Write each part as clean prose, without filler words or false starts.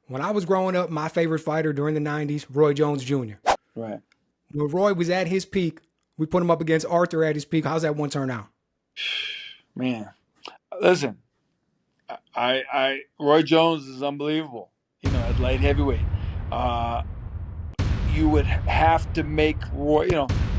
When I was growing up, my favorite fighter during the 90s, Roy Jones Jr. Right. When Roy was at his peak, we put him up against Arthur at his peak. How's that one turn out? Man, listen, Roy Jones is unbelievable. At light heavyweight, uh, you would have to make Roy.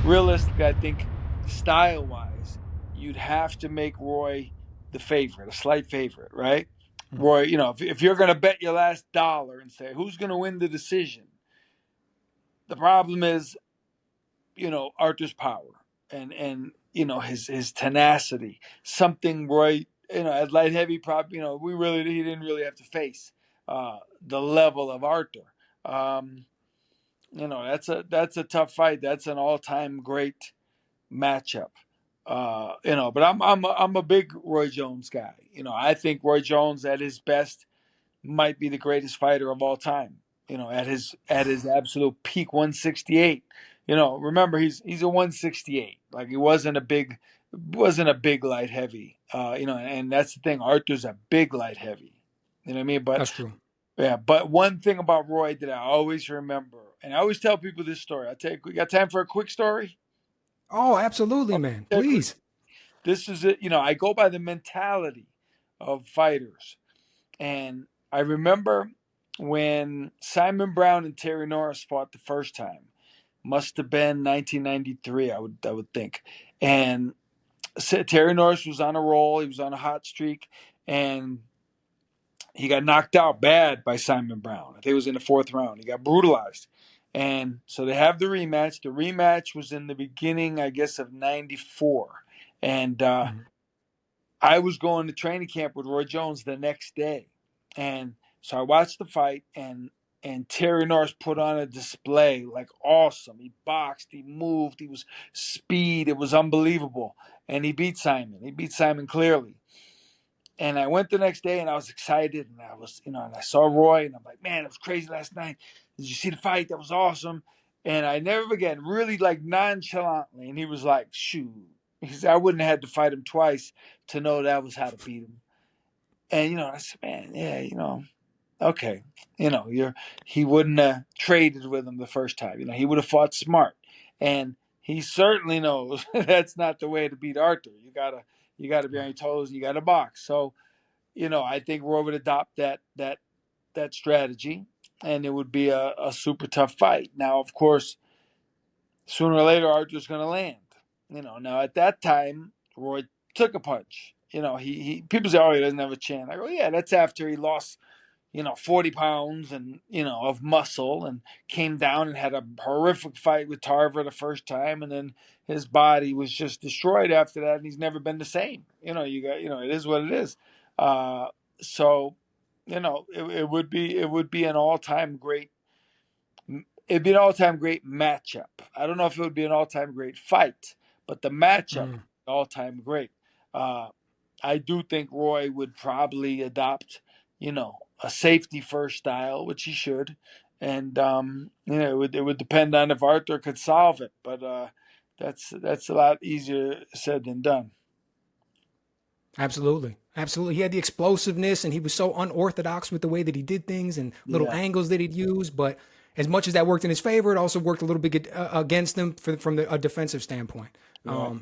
Realistic. I think style wise, you'd have to make Roy the favorite, a slight favorite, right? Roy, if you're going to bet your last dollar and say who's going to win the decision, the problem is, Arthur's power and his tenacity. Something Roy, at light heavy, probably he didn't really have to face the level of Arthur. Um, that's a tough fight. That's an all time great matchup. But I'm a big Roy Jones guy. I think Roy Jones at his best might be the greatest fighter of all time. At his absolute peak, 168. Remember he's a 168. Like he wasn't a big light heavy. And that's the thing. Arthur's a big light heavy. You know what I mean? But That's true. yeah, but one thing about Roy that I always remember, and I always tell people this story. We got time for a quick story? Oh, absolutely, man. Okay, Please. this is it. I go by the mentality of fighters. And I remember when Simon Brown and Terry Norris fought the first time. Must have been 1993, I would think. And Terry Norris was on a roll. He was on a hot streak. And he got knocked out bad by Simon Brown. I think it was in the fourth round. He got brutalized. And so they have the rematch. The rematch was in the beginning, I guess, of 94. And Mhm. I was going to training camp with Roy Jones the next day. And so I watched the fight, and Terry Norris put on a display like awesome. He boxed, he moved, he was speed. It was unbelievable. And he beat Simon. He beat Simon clearly. And I went the next day and I was excited, and and I saw Roy, and I'm like, man, it was crazy last night. Did you see the fight? That was awesome. And I never forget, really like nonchalantly, and he was like, shoot. He said, I wouldn't have had to fight him twice to know that was how to beat him. And, I said, man, yeah, okay. He wouldn't have traded with him the first time. He would have fought smart. And he certainly knows that's not the way to beat Arthur. You gotta be on your toes, and you gotta box. So, I think Roy would adopt that strategy, and it would be a super tough fight. Now, of course, sooner or later Arthur's gonna land. Now at that time, Roy took a punch. He people say, oh, he doesn't have a chin. I go, yeah, that's after he lost 40 pounds and, of muscle, and came down and had a horrific fight with Tarver the first time. And then his body was just destroyed after that. And he's never been the same. It is what it is. So, it would be an all time great. It'd be an all time great matchup. I don't know if it would be an all time great fight, but the matchup, Mm. all time great. Uh, I do think Roy would probably adopt, a safety first style, which he should, and it would depend on if Arthur could solve it. But that's a lot easier said than done. Absolutely. Absolutely. He had the explosiveness and he was so unorthodox with the way that he did things and little Yeah, angles that he'd use. But as much as that worked in his favor, it also worked a little bit against him from a defensive standpoint. right.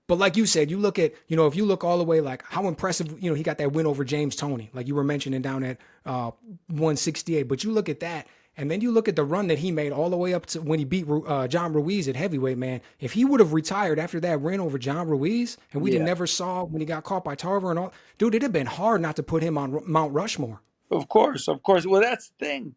But like you said, you look at, if you look all the way, like how impressive, he got that win over James Toney, like you were mentioning down at 168. But you look at that, and then you look at the run that he made all the way up to when he beat John Ruiz at heavyweight, man. If he would have retired after that win over John Ruiz, and we didn't Yeah, never saw when he got caught by Tarver and all, dude, it'd have been hard not to put him on Mount Rushmore. of course, of course. Well, that's the thing.